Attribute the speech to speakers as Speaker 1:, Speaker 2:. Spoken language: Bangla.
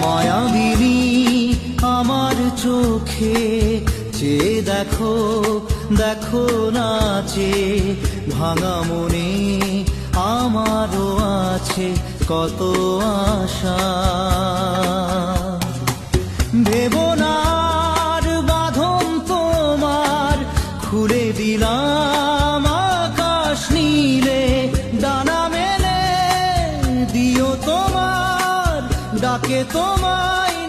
Speaker 1: মায়াবিনী আমার চোখে চেয়ে দেখো, দেখো নাচে ভাঙা মনে আমারও আছে কত আশা। ভেবো না আর বাঁধন তোমার, খুলে দিলাম আকাশ নীলে, ডানা মেলে দিও তোমার ডাকে তোমায়